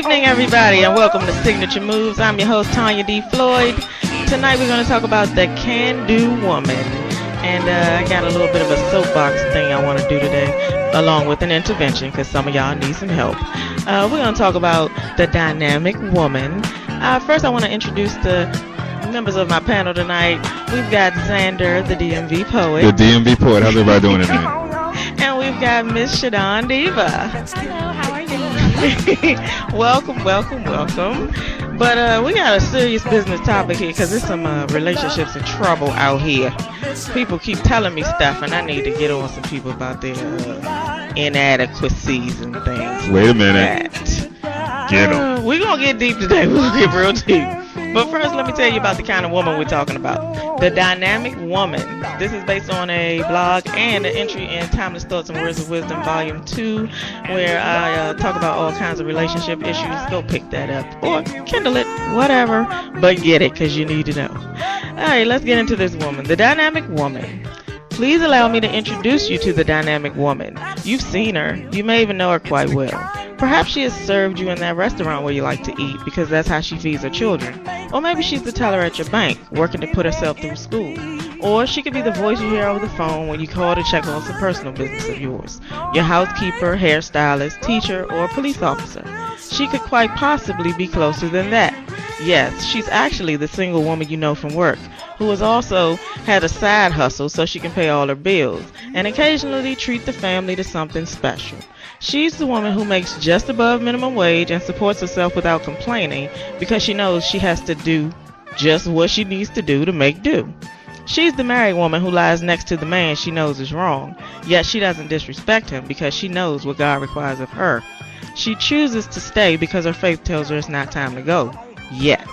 evening, everybody, and welcome to Signature Moves. I'm your host, Tanya D. Floyd. Tonight we're going to talk about the can-do woman. And I got a little bit of a soapbox thing I want to do today, along with an intervention, because some of y'all need some help. We're going to talk about the dynamic woman. First, I want to introduce the members of my panel tonight. We've got Xander, the DMV poet. The DMV poet. How's everybody doing tonight? And we've got Miss Shadon Diva. Hello, how are you? Welcome. But we got a serious business topic here because there's some relationships in trouble out here. People keep telling me stuff, and I need to get on some people about their inadequacies and things. Wait a minute. Get them. We're going to get deep today. We'll get real deep. But first, let me tell you about the kind of woman we're talking about. The dynamic woman. This is based on a blog and an entry in Timeless Thoughts and Words of Wisdom, Volume 2, where I talk about all kinds of relationship issues. Go pick that up. Or Kindle it, whatever. But get it, because you need to know. All right, let's get into this woman. The dynamic woman. Please allow me to introduce you to the dynamic woman. You've seen her. You may even know her quite well. Perhaps she has served you in that restaurant where you like to eat because that's how she feeds her children. Or maybe she's the teller at your bank, working to put herself through school. Or she could be the voice you hear over the phone when you call to check on some personal business of yours. Your housekeeper, hairstylist, teacher, or police officer. She could quite possibly be closer than that. Yes, she's actually the single woman you know from work, who has also had a side hustle so she can pay all her bills, and occasionally treat the family to something special. She's the woman who makes just above minimum wage and supports herself without complaining because she knows she has to do just what she needs to do to make do. She's the married woman who lies next to the man she knows is wrong, yet she doesn't disrespect him because she knows what God requires of her. She chooses to stay because her faith tells her it's not time to go. Yet.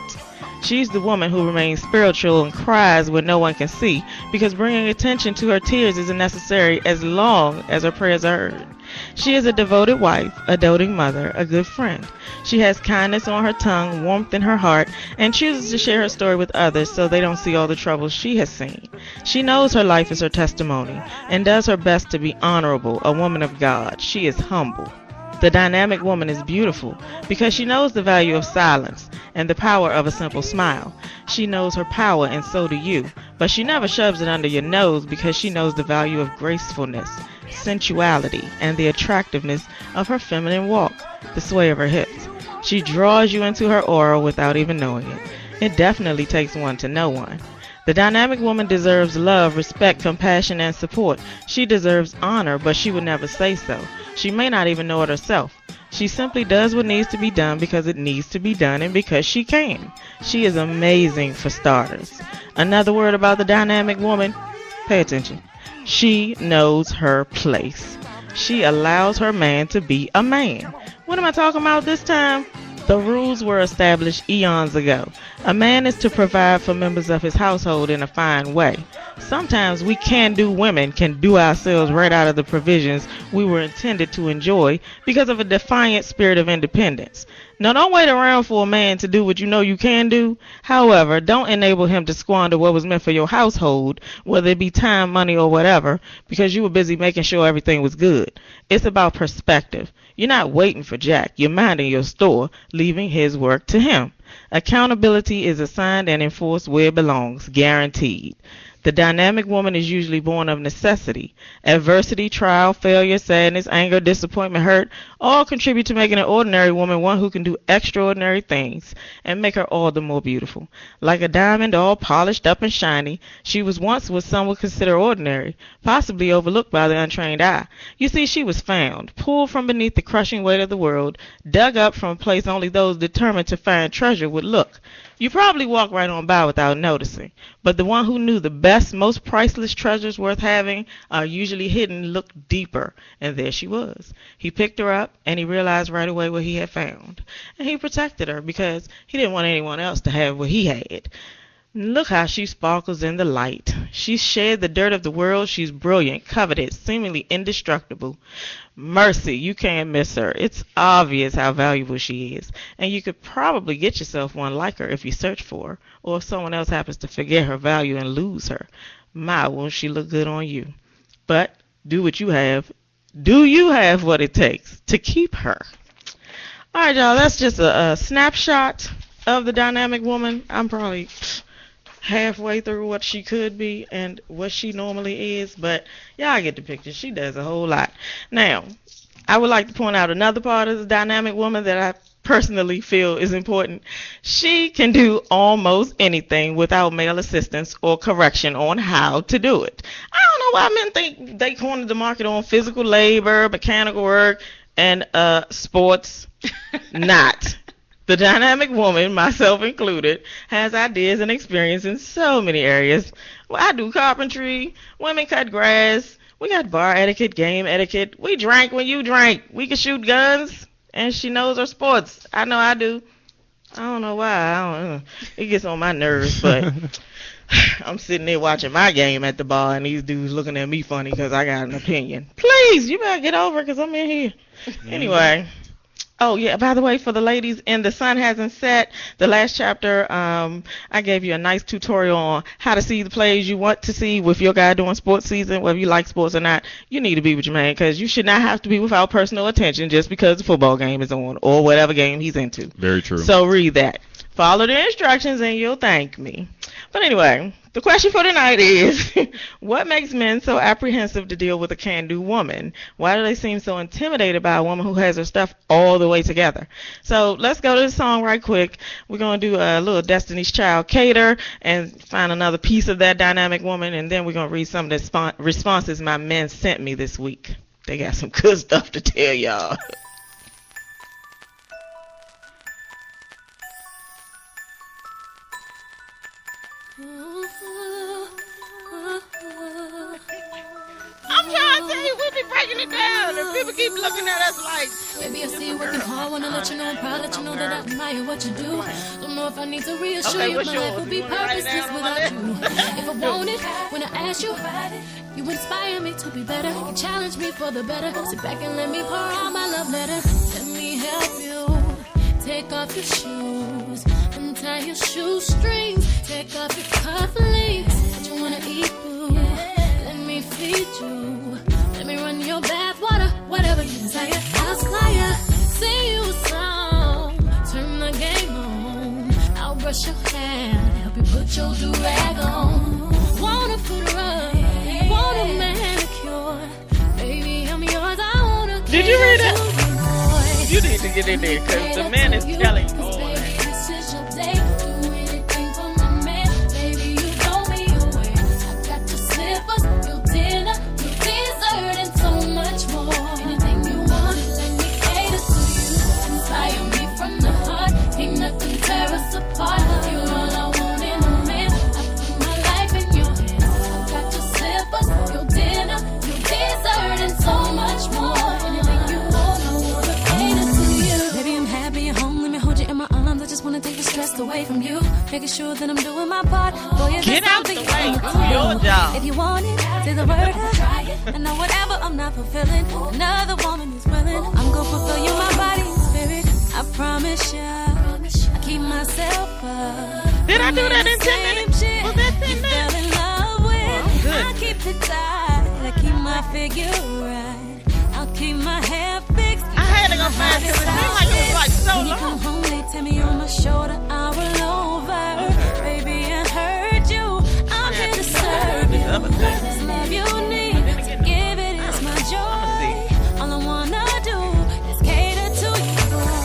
She's the woman who remains spiritual and cries when no one can see because bringing attention to her tears isn't necessary as long as her prayers are heard. She is a devoted wife, a doting mother, a good friend. She has kindness on her tongue, warmth in her heart, and chooses to share her story with others so they don't see all the troubles she has seen. She knows her life is her testimony and does her best to be honorable, a woman of God. She is humble. The dynamic woman is beautiful because she knows the value of silence and the power of a simple smile. She knows her power and so do you, but she never shoves it under your nose because she knows the value of gracefulness, sensuality, and the attractiveness of her feminine walk, the sway of her hips. She draws you into her aura without even knowing it. It definitely takes one to know one. The dynamic woman deserves love, respect, compassion, and support. She deserves honor, but she would never say so. She may not even know it herself. She simply does what needs to be done because it needs to be done and because she can. She is amazing for starters. Another word about the dynamic woman, pay attention. She knows her place. She allows her man to be a man. What am I talking about this time? The rules were established eons ago. A man is to provide for members of his household in a fine way. Sometimes we can-do women can do ourselves right out of the provisions we were intended to enjoy because of a defiant spirit of independence. Now, don't wait around for a man to do what you know you can do. However, don't enable him to squander what was meant for your household, whether it be time, money, or whatever, because you were busy making sure everything was good. It's about perspective. You're not waiting for Jack. You're minding your store, leaving his work to him. Accountability is assigned and enforced where it belongs, guaranteed. The dynamic woman is usually born of necessity. Adversity, trial, failure, sadness, anger, disappointment, hurt all contribute to making an ordinary woman one who can do extraordinary things and make her all the more beautiful. Like a diamond all polished up and shiny, she was once what some would consider ordinary, possibly overlooked by the untrained eye. You see, she was found, pulled from beneath the crushing weight of the world, dug up from a place only those determined to find treasure would look. You probably walk right on by without noticing, but the one who knew the best, most priceless treasures worth having are usually hidden looked deeper, and there she was. He picked her up, and he realized right away what he had found, and he protected her because he didn't want anyone else to have what he had. Look how she sparkles in the light. She's shed the dirt of the world. She's brilliant, coveted, seemingly indestructible. Mercy, you can't miss her. It's obvious how valuable she is, and you could probably get yourself one like her if you search for her, or if someone else happens to forget her value and lose her. My, won't she look good on you? But do what you have. Do you have what it takes to keep her? All right, y'all. That's just a snapshot of the dynamic woman. I'm probably halfway through what she could be and what she normally is, but y'all get the picture. She does a whole lot. Now, I would like to point out another part of the dynamic woman that I personally feel is important. She can do almost anything without male assistance or correction on how to do it. I don't know why men think they cornered the market on physical labor, mechanical work, and sports. Not. The dynamic woman, myself included, has ideas and experience in so many areas. Well, I do carpentry, women cut grass, we got bar etiquette, game etiquette, we drank when you drank, we can shoot guns, and she knows her sports. I know I do. I don't know why. I don't know. It gets on my nerves, but I'm sitting there watching my game at the bar, and these dudes looking at me funny because I got an opinion. Please, you better get over it because I'm in here. Anyway. Oh, yeah, by the way, for the ladies in The Sun Hasn't Set, the last chapter, I gave you a nice tutorial on how to see the plays you want to see with your guy during sports season, whether you like sports or not. You need to be with your man because you should not have to be without personal attention just because the football game is on or whatever game he's into. Very true. So read that. Follow the instructions and you'll thank me. But anyway, the question for tonight is, what makes men so apprehensive to deal with a can-do woman? Why do they seem so intimidated by a woman who has her stuff all the way together? So let's go to the song right quick. We're going to do a little Destiny's Child cater and find another piece of that dynamic woman, and then we're going to read some of the responses my men sent me this week. They got some good stuff to tell y'all. I'm trying to tell you, we be breaking it down, and people keep looking at us like, baby, I see you working hard, wanna let you know I'm proud, let you know that I admire what you do. Don't know if I need to reassure you, my life would be purposeless without you. If I want it, when I ask you, you inspire me to be better, you challenge me for the better. Sit back and let me pour out my love letter. Let me help you, take off your shoes, untie your shoestrings, take off your cufflinks. What you wanna eat, boo? Let me feed you, let me run your bath water, whatever you desire. I'll squire, sing you a song, turn the game on. I'll brush your hair, help you put your do-rag on. Want a foot rub, want a manicure, baby, I'm yours, I wanna. Did you read it? You need to get in there because the man is telling you. Away from you, making sure that I'm doing my part. Boy, get out the way, do your job. If you want it, say the word, and now whatever I'm not fulfilling, another woman is willing. I'm gonna fulfill you, my body and spirit. I promise ya, I keep myself up. Did I do that in 10 minutes? Was that 10 minutes? Fell in love with. I keep it tight, I keep my figure right. I'll keep my hair fixed. I had to go fast because it seemed like it was like so long. Come home, they tell me on my shoulder, I will over. Baby, I heard you. I'm here to serve you. This love you need, to give it is my joy. All I wanna do is cater to you, boy.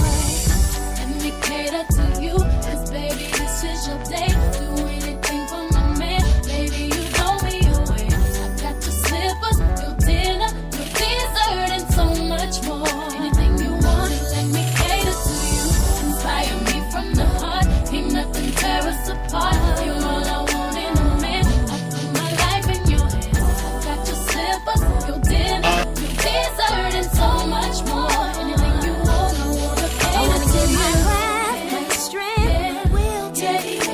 Let me cater to you, 'cause baby, this is your day. Do anything for my man, baby, you know me away. I got your slippers, your dinner, your dessert, and so much more. Anything you want, let me cater to you. Inspire me from the heart, ain't nothing tear us apart. You're all I want in a man. I put my life in your hands. I got your slippers, your dinner, your dessert, and so much more. Anything you want, I wanna cater to you. My craft, my strength, will take.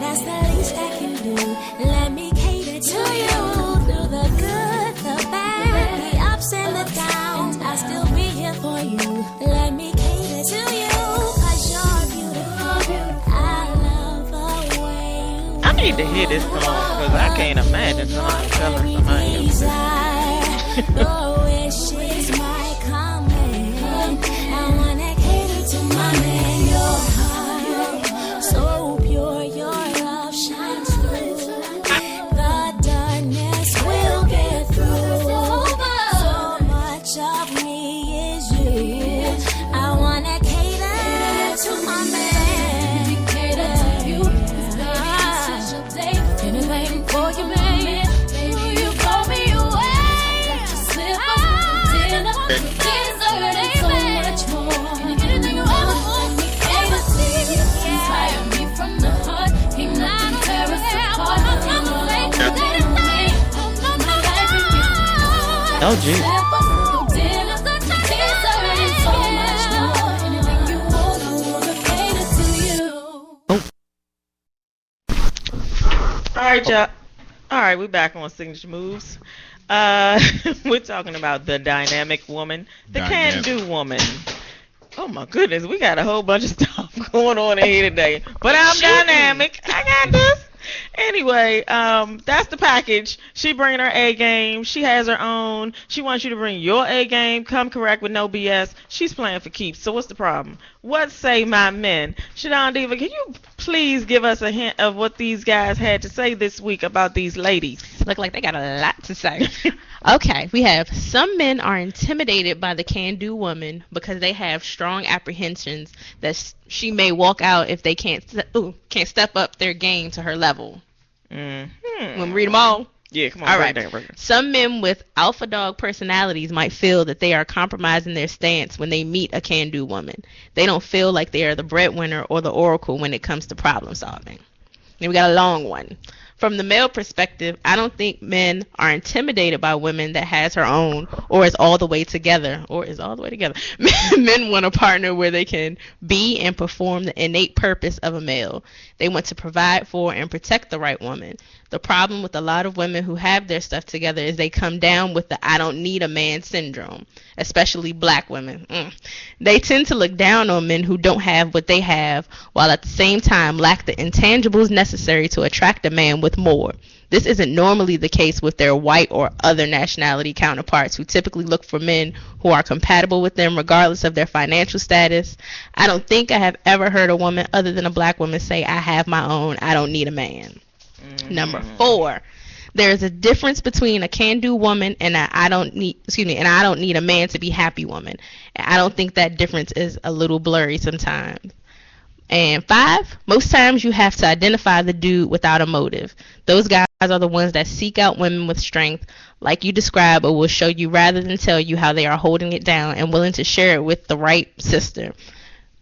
That's the least I can do. Let me cater to you. Through the good, the bad, the ups and the downs, I'll still be here for you. Let me cater to you, 'cause you're beautiful. I love the way you I need to hear this song because I can't imagine somebody telling somebody else. the wishes might come in. I wanna cater to my Oh, gee. All right, y'all. All right, we're back on Signature Moves. We're talking about the dynamic woman, the can-do woman. Oh my goodness, we got a whole bunch of stuff going on in here today. But I'm dynamic. I got this. Anyway, that's the package. She bringing her A game. She has her own. She wants you to bring your A game. Come correct with no BS. She's playing for keeps. So what's the problem? What say my men? Shadon Diva, can you please give us a hint of what these guys had to say this week about these ladies? Look like they got a lot to say. Okay, we have some men are intimidated by the can-do woman because they have strong apprehensions that she may walk out if they can't step up their game to her level. Mm-hmm. Want to read them all? Yeah, come on. All right. Down. Some men with alpha dog personalities might feel that they are compromising their stance when they meet a can-do woman. They don't feel like they are the breadwinner or the oracle when it comes to problem solving. Then we got a long one. From the male perspective, I don't think men are intimidated by women that has her own or is all the way together. Men want a partner where they can be and perform the innate purpose of a male. They want to provide for and protect the right woman. The problem with a lot of women who have their stuff together is they come down with the I don't need a man syndrome, especially black women. They tend to look down on men who don't have what they have, while at the same time lack the intangibles necessary to attract a man with more. This isn't normally the case with their white or other nationality counterparts who typically look for men who are compatible with them regardless of their financial status. I don't think I have ever heard a woman other than a black woman say, I have my own, I don't need a man. Mm-hmm. Number 4. There is a difference between a can-do woman and I don't need a man to be happy woman. And I don't think that difference is a little blurry sometimes. And 5, most times you have to identify the dude without a motive. Those guys are the ones that seek out women with strength, like you describe, or will show you rather than tell you how they are holding it down and willing to share it with the right sister.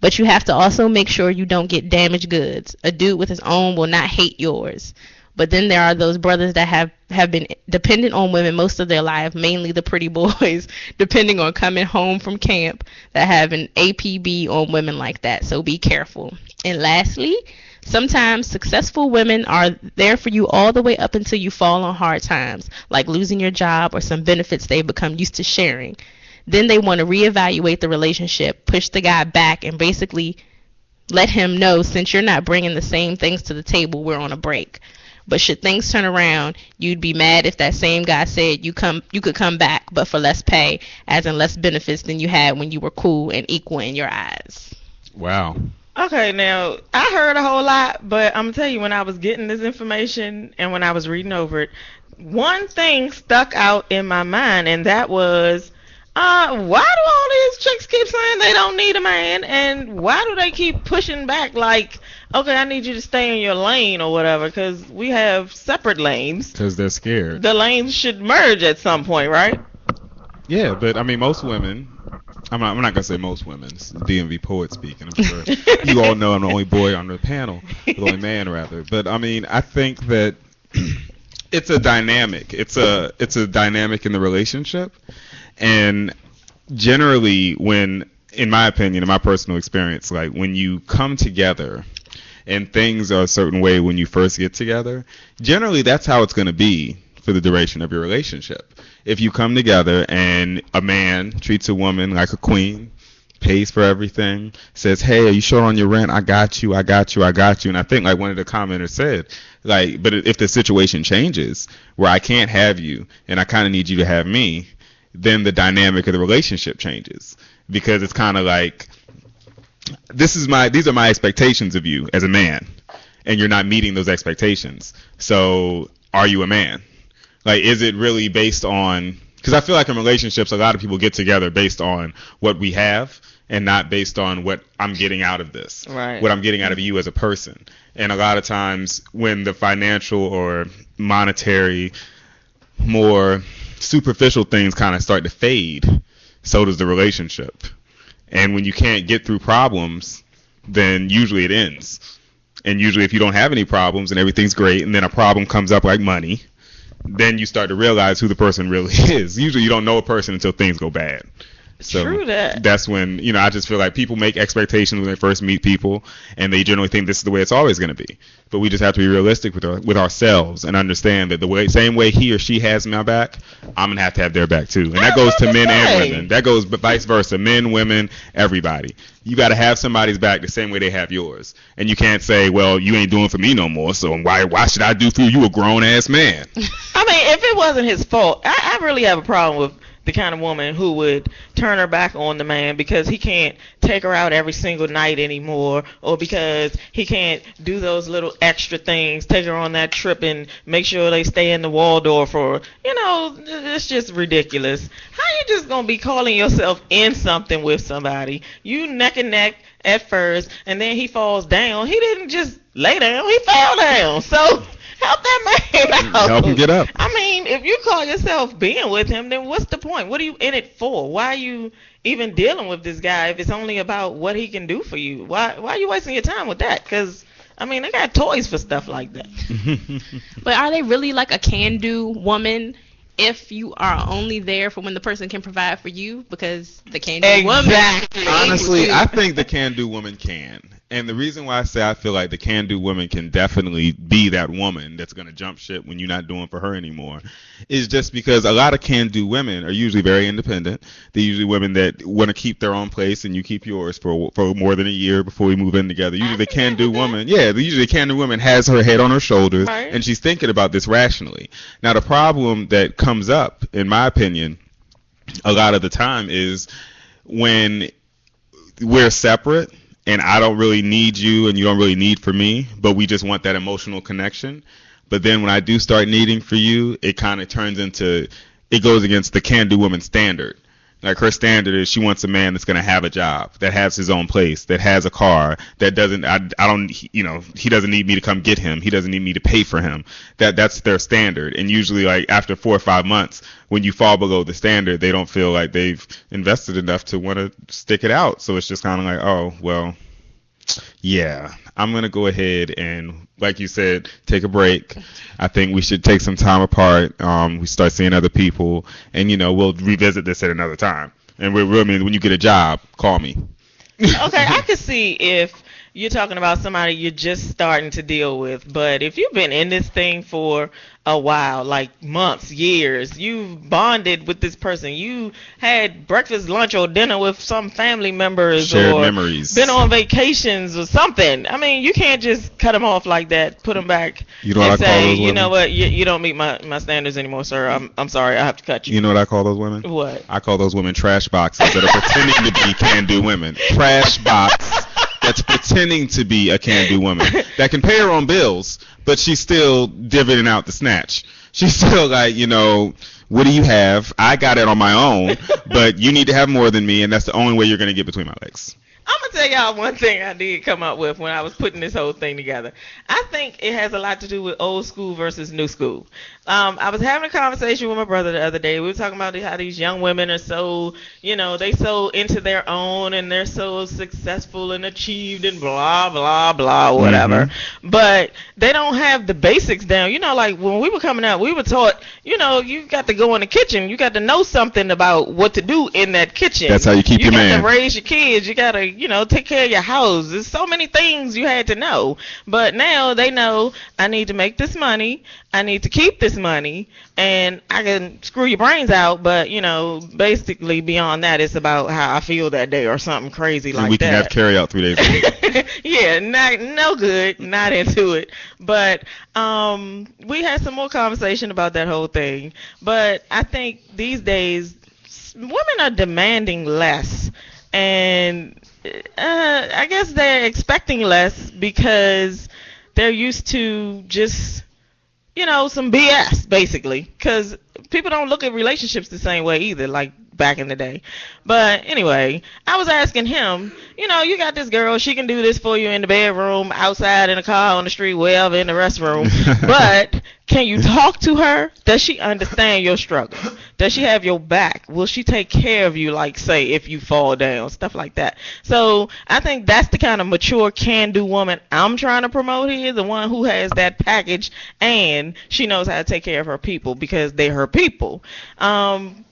But you have to also make sure you don't get damaged goods. A dude with his own will not hate yours. But then there are those brothers that have been dependent on women most of their life, mainly the pretty boys, depending on coming home from camp, that have an APB on women like that. So be careful. And lastly, sometimes successful women are there for you all the way up until you fall on hard times, like losing your job or some benefits they've become used to sharing. Then they want to reevaluate the relationship, push the guy back, and basically let him know, since you're not bringing the same things to the table, we're on a break. But should things turn around, you'd be mad if that same guy said you could come back, but for less pay, as in less benefits than you had when you were cool and equal in your eyes. Wow. Okay, now, I heard a whole lot, but I'm going to tell you, when I was getting this information and when I was reading over it, one thing stuck out in my mind, and that was, why do all these chicks keep saying they don't need a man, and why do they keep pushing back like, okay, I need you to stay in your lane or whatever, because we have separate lanes. Because they're scared. The lanes should merge at some point, right? Yeah, but I mean, most women, I'm not going to say most women, it's DMV poet speaking, I'm sure. You all know I'm the only boy on the panel, the only man rather. But I mean, I think that it's a dynamic. It's a dynamic in the relationship. And generally when, in my opinion, in my personal experience, like when you come together and things are a certain way when you first get together, generally that's how it's going to be for the duration of your relationship. If you come together and a man treats a woman like a queen, pays for everything, says, hey, are you short on your rent? I got you. And I think like one of the commenters said, like, but if the situation changes where I can't have you and I kind of need you to have me, then the dynamic of the relationship changes, because it's kind of like, these are my expectations of you as a man, and you're not meeting those expectations. So are you a man? Like, is it really based on, because I feel like in relationships, a lot of people get together based on what we have and not based on what I'm getting out of this, right? What I'm getting out of you as a person. And a lot of times when the financial or monetary, more superficial things kind of start to fade, so does the relationship. And when you can't get through problems, then usually it ends. And usually if you don't have any problems and everything's great, and then a problem comes up like money, then you start to realize who the person really is. Usually you don't know a person until things go bad. So True that. that's when, I just feel like people make expectations when they first meet people, and they generally think this is the way it's always going to be. But we just have to be realistic with ourselves and understand that same way he or she has my back, I'm going to have their back too. And that goes to men and women. That goes vice versa. Men, women, everybody. You got to have somebody's back the same way they have yours. And you can't say, well, you ain't doing for me no more, so why should I do for you? You a grown-ass man. I mean, if it wasn't his fault, I really have a problem with the kind of woman who would turn her back on the man because he can't take her out every single night anymore, or because he can't do those little extra things, take her on that trip and make sure they stay in the Waldorf, or, it's just ridiculous. How you just gonna be calling yourself in something with somebody? You neck and neck at first, and then he falls down. He didn't just lay down, he fell down. So help that man out. Help him get up. I mean, if you call yourself being with him, then what's the point? What are you in it for? Why are you even dealing with this guy if it's only about what he can do for you? Why are you wasting your time with that? Because, I mean, they got toys for stuff like that. But are they really like a can-do woman if you are only there for when the person can provide for you? Because the can-do woman... Honestly, I think the can-do woman can. And the reason why I say I feel like the can-do woman can definitely be that woman that's going to jump ship when you're not doing for her anymore is just because a lot of can-do women are usually very independent. They're usually women that want to keep their own place and you keep yours for more than a year before we move in together. Usually the can-do woman, usually the can-do woman has her head on her shoulders, right, and she's thinking about this rationally. Now, the problem that comes up, in my opinion, a lot of the time is when we're separate and I don't really need you and you don't really need for me, but we just want that emotional connection. But then when I do start needing for you, it kind of turns into, it goes against the can-do woman standard. Like, her standard is she wants a man that's going to have a job, that has his own place, that has a car, that doesn't, he doesn't need me to come get him. He doesn't need me to pay for him. That's their standard. And usually, like, after 4 or 5 months, when you fall below the standard, they don't feel like they've invested enough to want to stick it out. So it's just kind of like, oh, well, yeah, I'm going to go ahead and, like you said, take a break. I think we should take some time apart. We start seeing other people, and, we'll revisit this at another time. And when you get a job, call me. Okay, I could see if you're talking about somebody you're just starting to deal with, but if you've been in this thing for a while, like months, years, you've bonded with this person, you had breakfast, lunch, or dinner with some family members, shared or memories, been on vacations or something. I mean, you can't just cut them off like that, put them back, and say, you know what, you don't meet my standards anymore, sir. I'm sorry, I have to cut you. You know what I call those women? What? I call those women trash boxes that are pretending to be can-do women. Trash box that's pretending to be a can-do woman that can pay her own bills, but she's still divvying out the snatch. She's still like, what do you have? I got it on my own, but you need to have more than me, and that's the only way you're going to get between my legs. I'm going to tell y'all one thing I did come up with when I was putting this whole thing together. I think it has a lot to do with old school versus new school. I was having a conversation with my brother the other day. We were talking about how these young women are so, they so into their own and they're so successful and achieved and blah, blah, blah, whatever. Mm-hmm. But they don't have the basics down. Like when we were coming out, we were taught, you got to go in the kitchen. You got to know something about what to do in that kitchen. That's how you keep your man. You got to raise your kids. You got to, take care of your house. There's so many things you had to know. But now they know I need to make this money. I need to keep this money, and I can screw your brains out, but, basically beyond that, it's about how I feel that day or something crazy like that. And we can have carry out 3 days a week. Yeah, no good, not into it. But we had some more conversation about that whole thing. But I think these days, women are demanding less, and I guess they're expecting less because they're used to just, some BS, basically, because people don't look at relationships the same way either, like back in the day. But anyway, I was asking him, you got this girl, she can do this for you in the bedroom, outside, in the car, on the street, wherever, in the restroom, but can you talk to her? Does she understand your struggle? Does she have your back? Will she take care of you, like, say, if you fall down, stuff like that? So I think that's the kind of mature can-do woman I'm trying to promote here, the one who has that package and she knows how to take care of her people because they're her people.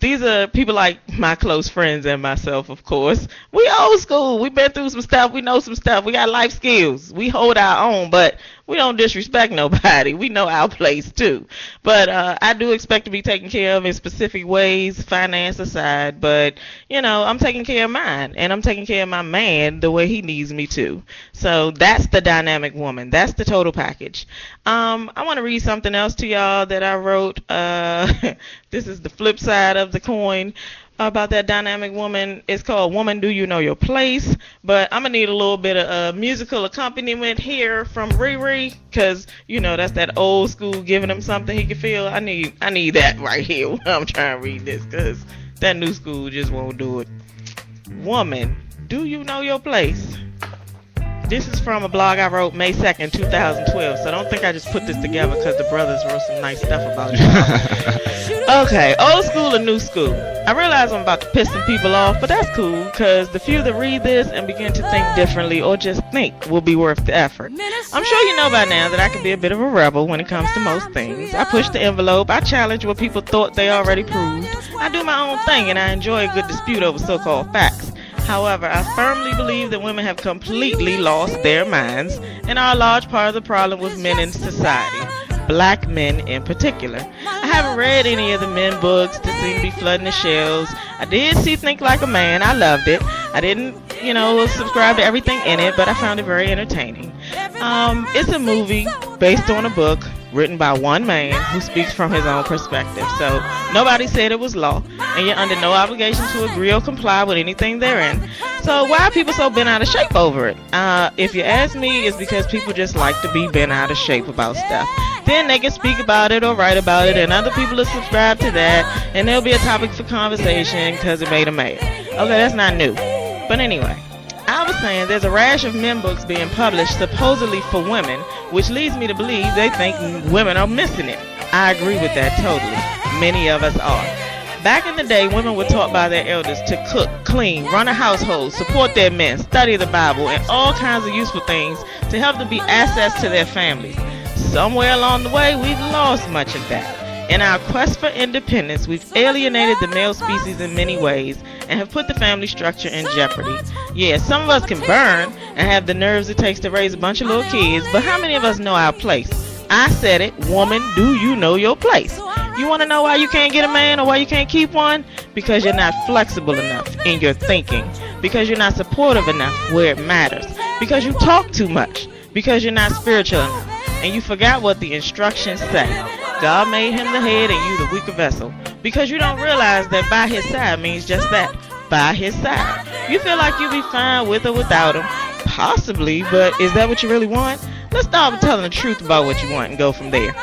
These are people like my close friends and myself, of course. We old school. We've been through some stuff. We know some stuff. We got life skills. We hold our own, but we don't disrespect nobody. We know our place too. But I do expect to be taken care of in specific ways, finance aside. But, you know, I'm taking care of mine. And I'm taking care of my man the way he needs me to. So that's the dynamic woman. That's the total package. I want to read something else to y'all that I wrote. This is the flip side of the coin about that dynamic woman. It's called Woman, Do You Know Your Place? But I'm going to need a little bit of musical accompaniment here from Riri, because, you know, that's that old school giving him something he can feel. I need that right here when I'm trying to read this, because that new school just won't do it. Woman, do you know your place? This is from a blog I wrote May 2nd, 2012, so don't think I just put this together because the brothers wrote some nice stuff about it. Okay, old school and new school. I realize I'm about to piss some people off, but that's cool, because the few that read this and begin to think differently or just think will be worth the effort. I'm sure you know by now that I can be a bit of a rebel when it comes to most things. I push the envelope, I challenge what people thought they already proved. I do my own thing, and I enjoy a good dispute over so-called facts. However, I firmly believe that women have completely lost their minds and are a large part of the problem with men in society, black men in particular. I haven't read any of the men books that seem to be flooding the shelves. I did see Think Like a Man. I loved it. I didn't, subscribe to everything in it, but I found it very entertaining. It's a movie based on a book written by one man who speaks from his own perspective. So nobody said it was law, and you're under no obligation to agree or comply with anything therein. So why are people so bent out of shape over it? If you ask me, it's because people just like to be bent out of shape about stuff. Then they can speak about it or write about it, and other people will subscribe to that, and there'll be a topic for conversation because it made them mad. Okay, that's not new. But anyway, I was saying there's a rash of men books being published supposedly for women, which leads me to believe they think women are missing it. I agree with that totally. Many of us are. Back in the day, women were taught by their elders to cook, clean, run a household, support their men, study the Bible, and all kinds of useful things to help them be assets to their families. Somewhere along the way, we've lost much of that. In our quest for independence, we've alienated the male species in many ways and have put the family structure in jeopardy. Yeah, some of us can burn and have the nerves it takes to raise a bunch of little kids, but how many of us know our place? I said it, woman, do you know your place? You want to know why you can't get a man or why you can't keep one? Because you're not flexible enough in your thinking. Because you're not supportive enough where it matters. Because you talk too much. Because you're not spiritual enough. And you forgot what the instructions say. God made him the head and you the weaker vessel. Because you don't realize that by his side means just that. By his side. You feel like you'll be fine with or without him. Possibly, but is that what you really want? Let's start with telling the truth about what you want and go from there.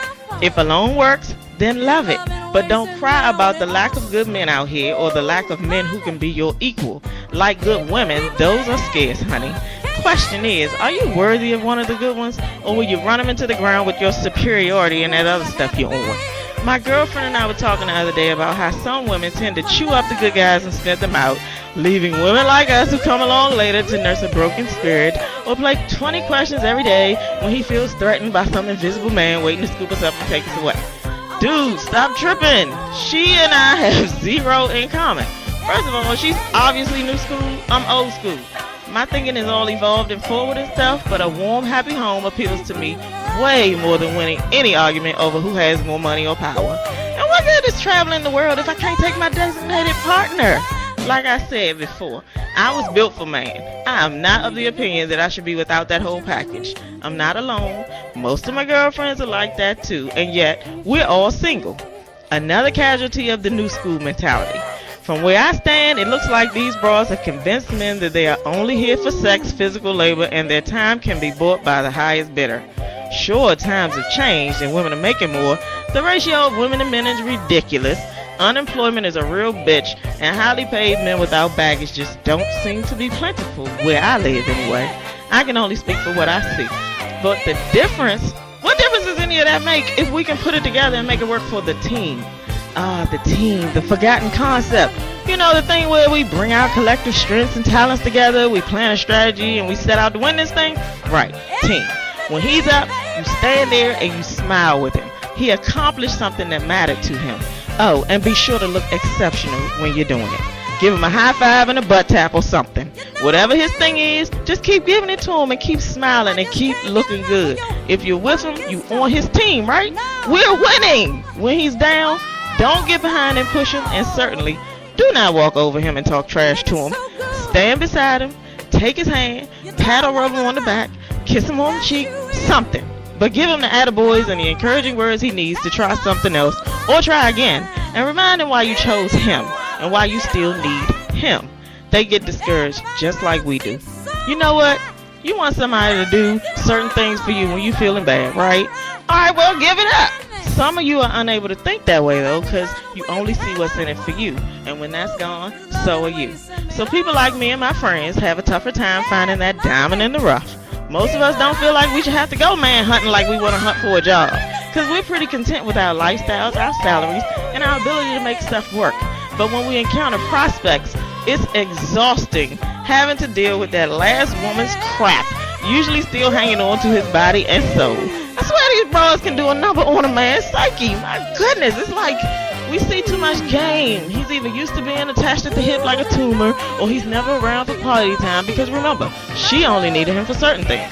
If alone works, then love it. But don't cry about the lack of good men out here or the lack of men who can be your equal. Like good women, those are scarce, honey. Question is, are you worthy of one of the good ones, or will you run them into the ground with your superiority and that other stuff you're on? My girlfriend and I were talking the other day about how some women tend to chew up the good guys and spit them out, leaving women like us who come along later to nurse a broken spirit or play 20 questions every day when he feels threatened by some invisible man waiting to scoop us up and take us away. Dude, stop tripping. She and I have zero in common. First of all, she's obviously new school. I'm old school. My thinking is all evolved and forward and stuff, but a warm, happy home appeals to me way more than winning any argument over who has more money or power. And what good is traveling the world if I can't take my designated partner? Like I said before, I was built for man. I am not of the opinion that I should be without that whole package. I'm not alone. Most of my girlfriends are like that too, and yet we're all single. Another casualty of the new school mentality. From where I stand, it looks like these bras have convinced men that they are only here for sex, physical labor, and their time can be bought by the highest bidder. Sure, times have changed and women are making more. The ratio of women to men is ridiculous. Unemployment is a real bitch, and highly paid men without baggage just don't seem to be plentiful where I live anyway. I can only speak for what I see. But what difference does any of that make if we can put it together and make it work for the team? the team, the forgotten concept. You know, the thing where we bring our collective strengths and talents together, we plan a strategy, and we set out to win this thing? Right, team. When he's up, you stand there and you smile with him. He accomplished something that mattered to him. Oh, and be sure to look exceptional when you're doing it. Give him a high five and a butt tap or something. Whatever his thing is, just keep giving it to him and keep smiling and keep looking good. If you're with him, you on his team, right? We're winning. When he's down, don't get behind and push him, and certainly do not walk over him and talk trash to him. Stand beside him, take his hand, pat or rub him on the back, kiss him on the cheek, something. But give him the attaboys and the encouraging words he needs to try something else or try again, and remind him why you chose him and why you still need him. They get discouraged just like we do. You know what? You want somebody to do certain things for you when you're feeling bad, right? Alright, well, give it up. Some of you are unable to think that way, though, because you only see what's in it for you. And when that's gone, so are you. So people like me and my friends have a tougher time finding that diamond in the rough. Most of us don't feel like we should have to go man hunting like we want to hunt for a job, because we're pretty content with our lifestyles, our salaries, and our ability to make stuff work. But when we encounter prospects, it's exhausting having to deal with that last woman's crap, usually still hanging on to his body and soul. I swear these bros can do a number on a man's psyche. My goodness, it's like we see too much game. He's either used to being attached at the hip like a tumor, or he's never around for quality time, because remember, she only needed him for certain things.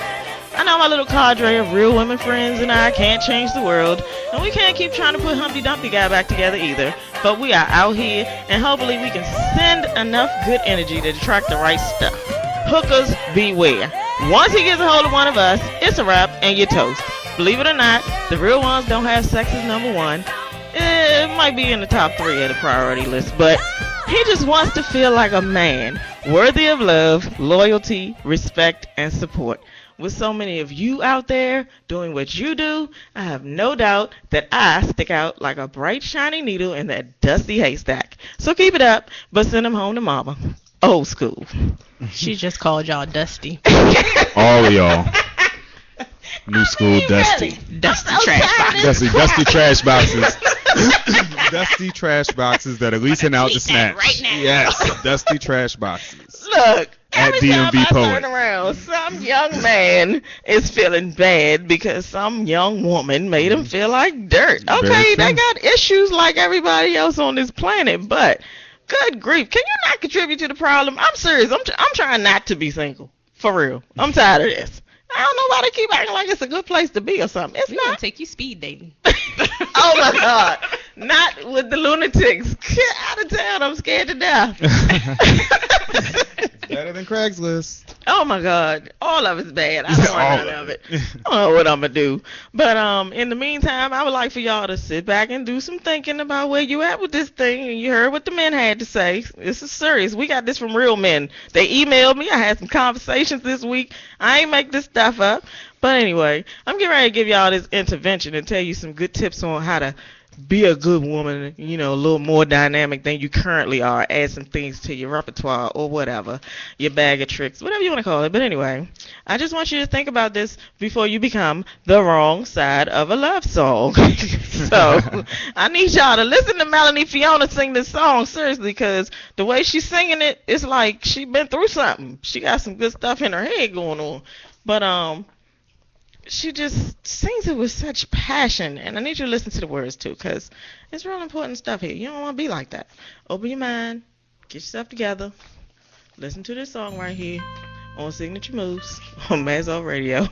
I know my little cadre of real women friends and I can't change the world, and we can't keep trying to put Humpty Dumpty guy back together either, but we are out here, and hopefully we can send enough good energy to attract the right stuff. Hookers, beware. Once he gets a hold of one of us, it's a wrap and you're toast. Believe it or not, the real ones don't have sex as number one. It might be in the top 3 of the priority list, but he just wants to feel like a man, worthy of love, loyalty, respect, and support. With so many of you out there doing what you do, I have no doubt that I stick out like a bright, shiny needle in that dusty haystack. So keep it up, but send him home to mama. Old school. She just called y'all dusty. All of y'all. New school dusty. Dusty trash boxes. Dusty trash boxes. Dusty trash boxes that are leasing out the snacks. Right now. Yes, dusty trash boxes. Look, At every time DMV I Poet. turn around, some young man is feeling bad because some young woman made him feel like dirt. Very Okay, they true. got issues like everybody else on this planet, but good grief, can you not contribute to the problem? I'm serious. I'm trying not to be single. For real. I'm tired of this. I don't know why they keep acting like it's a good place to be or something. It's We gonna not. take you speed dating. Oh my God. Not with the lunatics. Get out of town. I'm scared to death. Better than Craigslist. Oh my God. All of it's bad. I don't want none of it. I don't know what I'm going to do. But in the meantime, I would like for y'all to sit back and do some thinking about where you at with this thing. And you heard what the men had to say. This is serious. We got this from real men. They emailed me. I had some conversations this week. I ain't make this stuff up. But anyway, I'm getting ready to give y'all this intervention and tell you some good tips on how to be a good woman, you know, a little more dynamic than you currently are. Add some things to your repertoire or whatever, your bag of tricks, whatever you want to call it. But anyway, I just want you to think about this before you become the wrong side of a love song. So I need y'all to listen to Melanie Fiona sing this song seriously, because the way she's singing it, it's like she been through something. She got some good stuff in her head going on. But she just sings it with such passion, and I need you to listen to the words too, because it's real important stuff here. You don't want to be like that. Open your mind, get yourself together, listen to this song right here on Signature Moves on MASSOV Radio.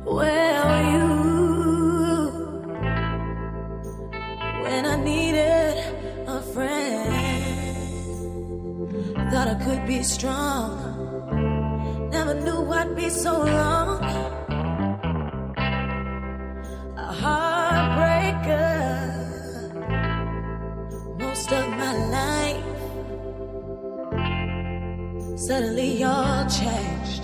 Where were you when I needed a friend? Thought I could be strong, never knew I'd be so wrong. A heartbreaker, Suddenly all changed.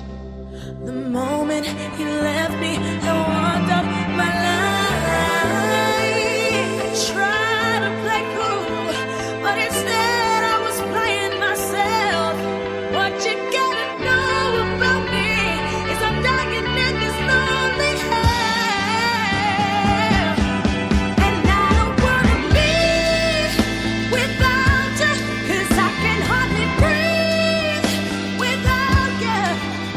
The moment you left me, I walked up my line. Tried to play cool, but instead I was playing myself. What you gotta know about me is I'm dying in this lonely hell. And I don't wanna live without you, 'cause I can hardly breathe without you.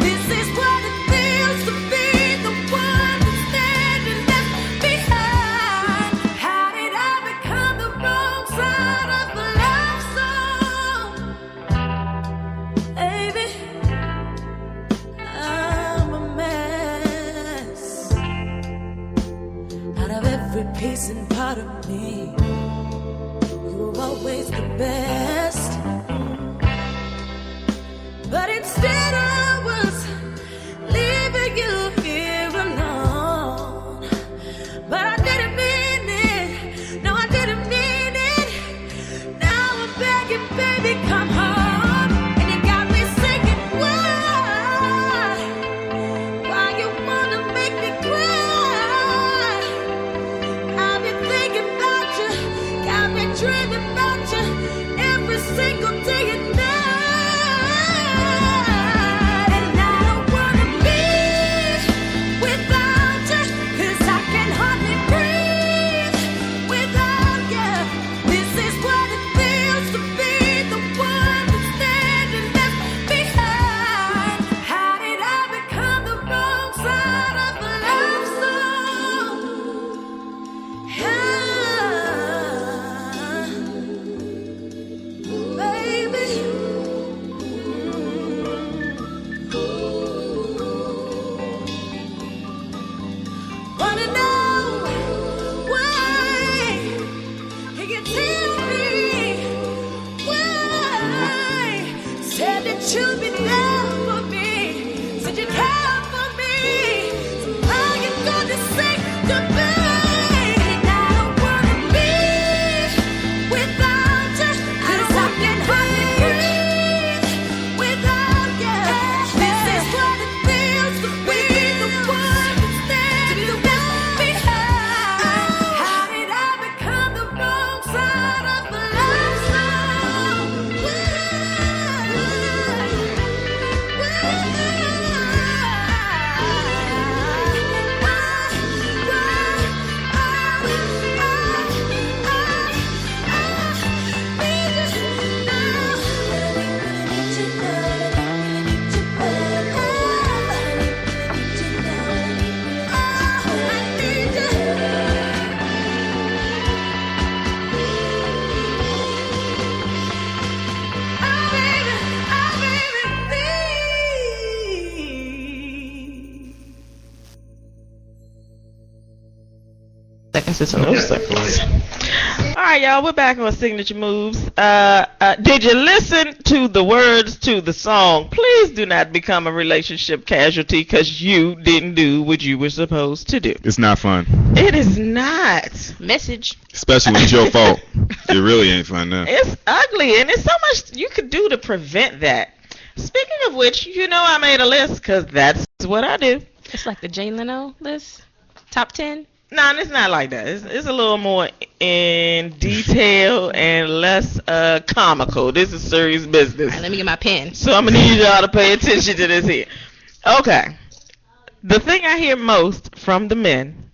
This is what it feels to be the one that's standing left behind. How did I become the wrong side of the love song? Baby, I'm a mess. Out of every piece and part of me, you were always the best. But instead I was leaving you here alone. But I didn't mean it. No, I didn't mean it. Now I'm begging, baby, come home. And you got me singing, why? Why you wanna make me cry? I've been thinking about you, got me dreaming about you every single day and night. And I don't wanna live without you, 'cause I can hardly breathe without you. This is what it feels to be the one that's standing left behind. How did I become the wrong side of the love song? Baby, wanna know why? Can you tell me why? Said that you'd be there for me, said you'd care for me. So how you gonna say goodbye? And I don't wanna live without you, 'cause I can hardly breathe without you. This is what it feels to be the one that's standing left behind. How did I become the wrong side of the love song? Seconds is enough seconds. All right, y'all, we're back on Signature Moves. Did you listen to the words to the song? Please do not become a relationship casualty because you didn't do what you were supposed to do. It's not fun, It is not. Message. especially when it's your fault. It really ain't fun now. It's ugly, and there's so much you could do to prevent that. Speaking of which, you know I made a list because that's what I do. It's like the Jay Leno list. Top 10. No, it's not like that. It's a little more in detail and less comical. This is serious business. All right, let me get my pen. So I'm going to need y'all to pay attention to this here. Okay. The thing I hear most from the men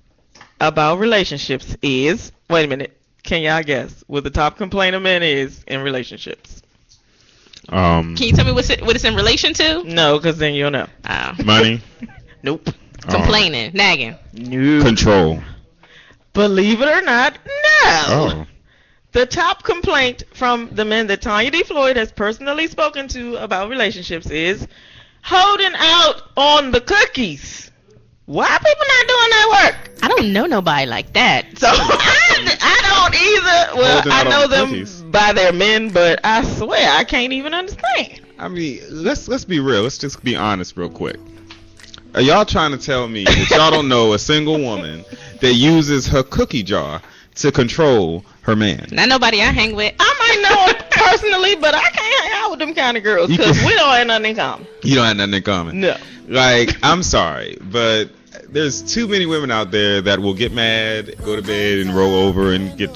about relationships is, wait a minute, can y'all guess what the top complaint of men is in relationships? Can you tell me what it's in relation to? No, because then you'll know. Money, Nope. Complaining, nagging. No. control. Believe it or not, no. Oh, The top complaint from the men that Tanya D. Floyd has personally spoken to about relationships is holding out on the cookies. Why are people not doing that work? I don't know nobody like that. So I don't either. Well, Holding I out on know the them cookies. by their men, but I swear I can't even understand. I mean, let's be real. Let's just be honest real quick. Are y'all trying to tell me that y'all don't know a single woman that uses her cookie jar to control her man? Not nobody I hang with. I might know a personally, but I can't hang out with them kind of girls because we don't have nothing in common. You don't have nothing in common. No. Like, I'm sorry, but there's too many women out there that will get mad, go to bed, and roll over and get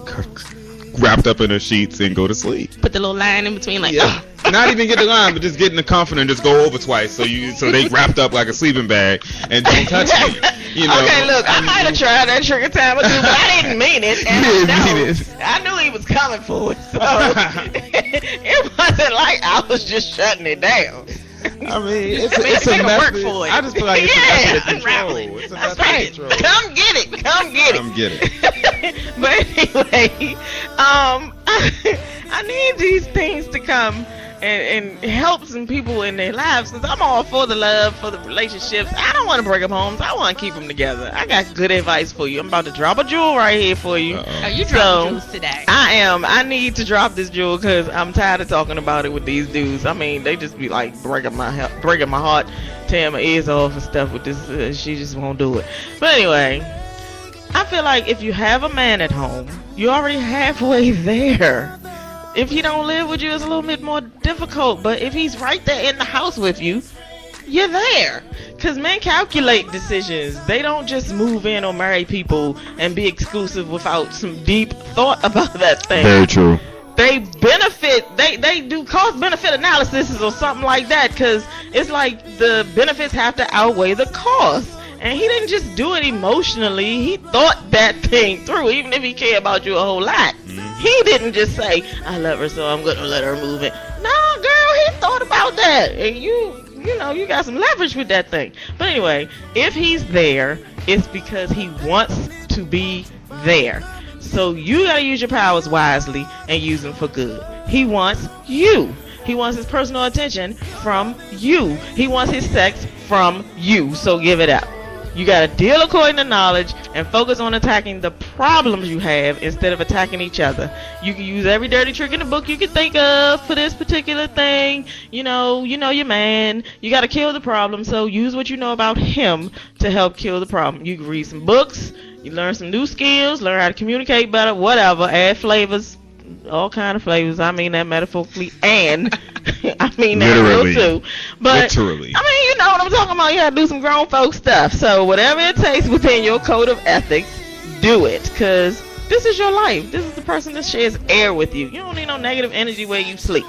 wrapped up in her sheets and go to sleep. Put the little line in between, like, Yeah. Not even get the line, but just get in the comforter and just go over twice. So they wrapped up like a sleeping bag and don't touch me. You know. Okay, look, I might have tried that trick a time or two, but I didn't mean it. And I knew he was coming for it, so it wasn't like I was just shutting it down. I mean, it's a Make method. work for it. I just feel like it's a method of control. unraveling. It's a That's method right. of control. Come get it. Come get it. Come get it. But anyway, I need these things to come and help some people in their lives, because I'm all for the love, for the relationships. I don't want to break them homes. I want to keep them together. I got good advice for you. I'm about to drop a jewel right here for you. oh, you dropping jewels today. I am. I need to drop this jewel because I'm tired of talking about it with these dudes. I mean, they just be like breaking my heart, tearing my ears off and stuff with this. She just won't do it. But anyway, I feel like if you have a man at home, you're already halfway there. If he don't live with you, it's a little bit more difficult. But if he's right there in the house with you, you're there. Because men calculate decisions. They don't just move in or marry people and be exclusive without some deep thought about that thing. Very true. They benefit, they do cost benefit analysis or something like that, because it's like the benefits have to outweigh the cost. And he didn't just do it emotionally. He thought that thing through, even if he cared about you a whole lot. He didn't just say, I love her, so I'm going to let her move in. No, girl, he thought about that. And you got some leverage with that thing. But anyway, if he's there, it's because he wants to be there. So you got to use your powers wisely and use them for good. He wants you. He wants his personal attention from you. He wants his sex from you. So give it up. You got to deal according to knowledge and focus on attacking the problems you have instead of attacking each other. You can use every dirty trick in the book you can think of for this particular thing. You know your man. You got to kill the problem, so use what you know about him to help kill the problem. You can read some books, you learn some new skills, learn how to communicate better, whatever, add flavors, all kind of flavors. I mean that metaphorically and I mean that literally real too. But literally. I mean, you know what I'm talking about. You gotta do some grown folk stuff. So whatever it takes within your code of ethics, do it. Cause this is your life. This is the person that shares air with you. You don't need no negative energy where you sleep.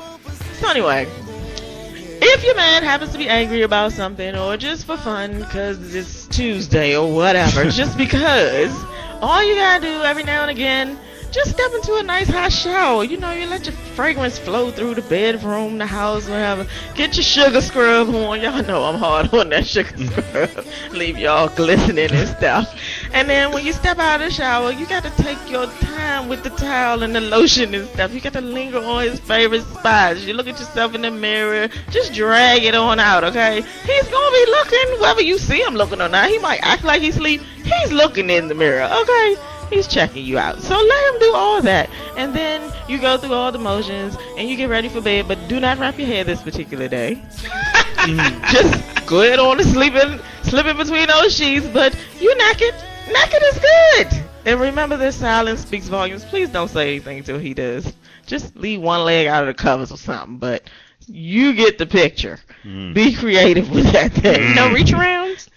So anyway, if your man happens to be angry about something or just for fun because it's Tuesday or whatever, just because, all you gotta do every now and again, just step into a nice hot shower. You let your fragrance flow through the bedroom, the house, whatever. Get your sugar scrub on. Y'all know I'm hard on that sugar scrub. Leave y'all glistening and stuff. And then when you step out of the shower, you got to take your time with the towel and the lotion and stuff. You got to linger on his favorite spots. You look at yourself in the mirror. Just drag it on out, okay? He's going to be looking, whether you see him looking or not. He might act like he's asleep. He's looking in the mirror, okay? He's checking you out. So let him do all that. And then you go through all the motions and you get ready for bed, but do not wrap your hair this particular day. Just go ahead on and slip in between those sheets, but you naked. Naked is good. And remember, this silence speaks volumes. Please don't say anything until he does. Just leave one leg out of the covers or something, but you get the picture. Be creative with that thing. No reach arounds?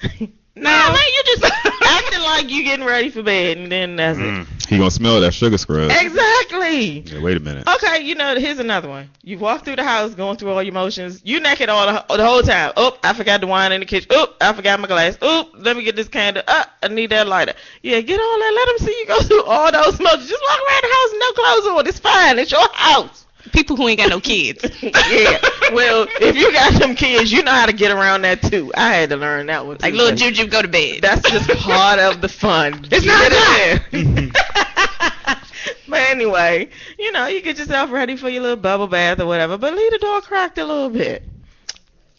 No, man, you just acting like you getting ready for bed, and then that's it. He gonna smell that sugar scrub. Exactly. Yeah, wait a minute. Okay, here's another one. You walk through the house, going through all your motions. You naked all the whole time. Oh, I forgot the wine in the kitchen. Oh, I forgot my glass. Oh, let me get this candle. I need that lighter. Yeah, get all that. Let them see you go through all those motions. Just walk around the house, no clothes on. It's fine. It's your house. People who ain't got no kids. Yeah. Well, if you got them kids, you know how to get around that too. I had to learn that one too. Like little Juju, go to bed. That's just part of the fun. It's not there. But anyway, you get yourself ready for your little bubble bath or whatever, but leave the door cracked a little bit.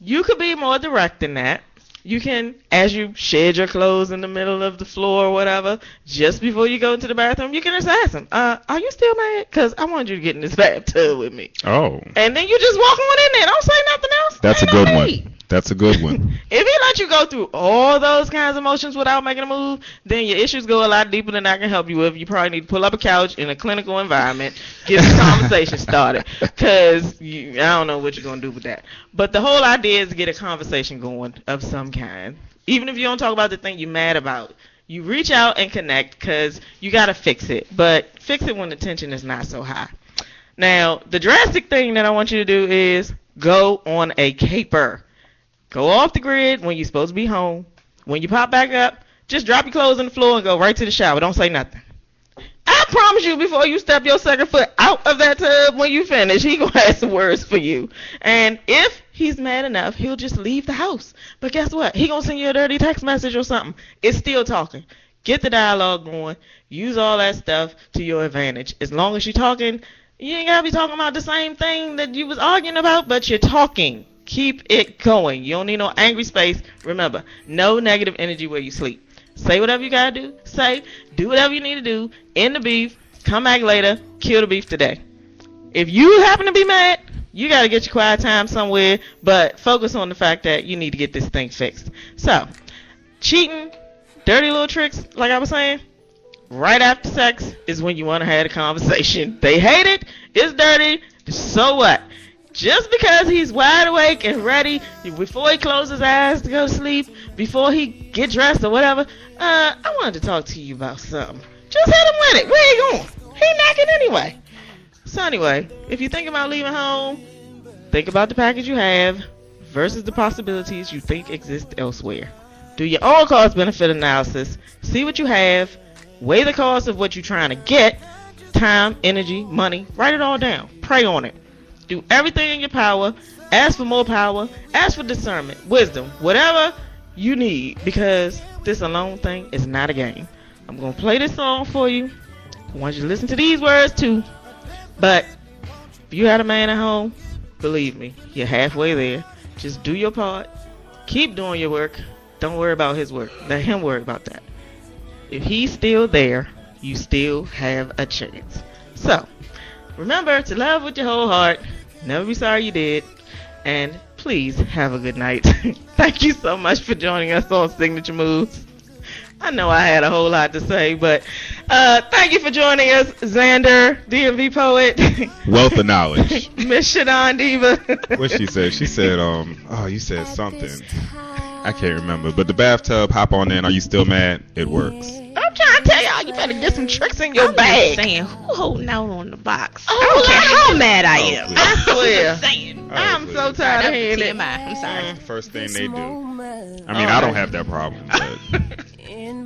You could be more direct than that. You can, as you shed your clothes in the middle of the floor or whatever, just before you go into the bathroom, you can just ask him, are you still mad? Because I want you to get in this bathtub with me. Oh. And then you just walk on in there. Don't say nothing else. That's a good one. That's a good one. If he let you go through all those kinds of emotions without making a move, then your issues go a lot deeper than I can help you with. You probably need to pull up a couch in a clinical environment, get the conversation started, because I don't know what you're going to do with that. But the whole idea is to get a conversation going of some kind. Even if you don't talk about the thing you're mad about, you reach out and connect, because you got to fix it. But fix it when the tension is not so high. Now, the drastic thing that I want you to do is go on a caper. Go off the grid when you're supposed to be home. When you pop back up, just drop your clothes on the floor and go right to the shower. Don't say nothing. I promise you, before you step your second foot out of that tub when you finish, he gonna have some words for you. And if he's mad enough, he'll just leave the house. But guess what? He gonna send you a dirty text message or something. It's still talking. Get the dialogue going. Use all that stuff to your advantage. As long as you're talking, you ain't gotta be talking about the same thing that you was arguing about, but you're talking. Keep it going. You don't need no angry space. Remember, no negative energy where you sleep. Say whatever you gotta do. Say, do whatever you need to do. End the beef. Come back later. Kill the beef today. If you happen to be mad, you gotta get your quiet time somewhere, but focus on the fact that you need to get this thing fixed. So, cheating, dirty little tricks, like I was saying, right after sex is when you want to have a conversation. They hate it. It's dirty. So what? Just because he's wide awake and ready, before he closes his eyes to go to sleep, before he get dressed or whatever, I wanted to talk to you about something. Just hit him with it. Where he going? He knocking anyway. So anyway, if you think about leaving home, think about the package you have versus the possibilities you think exist elsewhere. Do your own cost-benefit analysis. See what you have. Weigh the cost of what you're trying to get. Time, energy, money. Write it all down. Pray on it. Do everything in your power. Ask for more power. Ask for discernment, wisdom, whatever you need, because this alone thing is not a game. I'm going to play this song for you. I want you to listen to these words too. But if you had a man at home, believe me, you're halfway there. Just do your part. Keep doing your work. Don't worry about his work. Let him worry about that. If he's still there, you still have a chance. So, remember to love with your whole heart. Never be sorry you did. And please have a good night. Thank you so much for joining us on Signature Moves. I know I had a whole lot to say, but thank you for joining us, Xander, DMV poet. Wealth of knowledge. Miss Shadon Diva. What she said? She said, you said something. I can't remember. But the bathtub, hop on in. Are you still mad? It works. I'm trying to tell y'all, you better get some tricks in your bag. Saying, who holding out on the box? Oh, I don't care how mad I am. please. I swear. I'm saying. I'm so tired of hearing it. TMI. I'm sorry. That's the first thing they do. I mean, I don't have that problem, but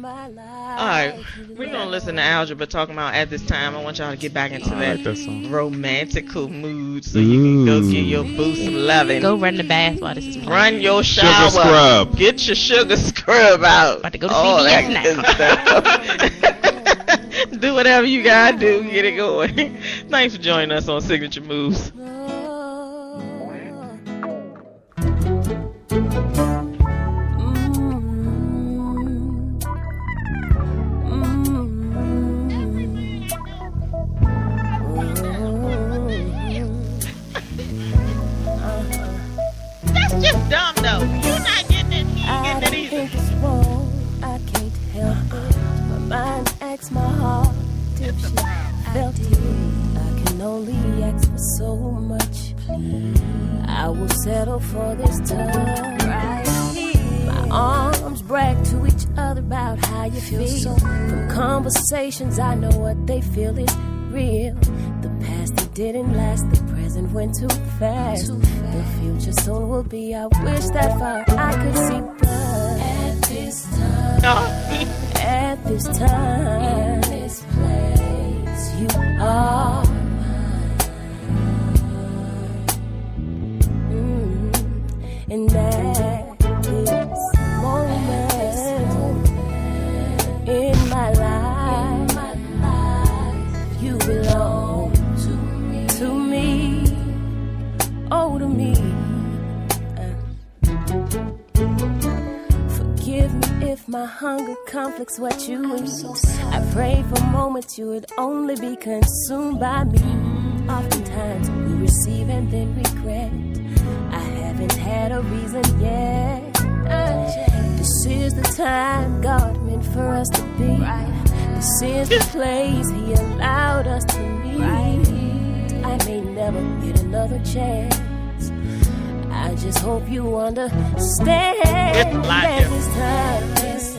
Alright, we're going to listen to Algebra talking about At This Time. I want y'all to get back into I like that song. romantical mood so you can go get your boo some loving. Go run the bath while this is playing. Run your Sugar shower. scrub. Get your sugar scrub out. About to go to All CVS that good stuff. Do whatever you gotta do. Get it going. Thanks for joining us on Signature Moves. That's just dumb though. You're not getting it. He ain't getting it either. I can't help it. My mind asks my heart if she felt it. I can only ask for so much. I will settle for this time. My arms brag to each other about how you feel. From conversations, I know what they feel is real. The past, it didn't last. The present went too fast. The future soon will be. I wish that far I could see, but at this time, at this time, in this place, you are mine. And at this moment in my life, you belong to me, oh to me. Forgive me if my hunger conflicts what you eat. I pray for moments you would only be consumed by me. Oftentimes we receive and then regret. I have haven't had a reason yet. This is the time God meant for us to be. This is the place He allowed us to meet. I may never get another chance. I just hope you understand that this time is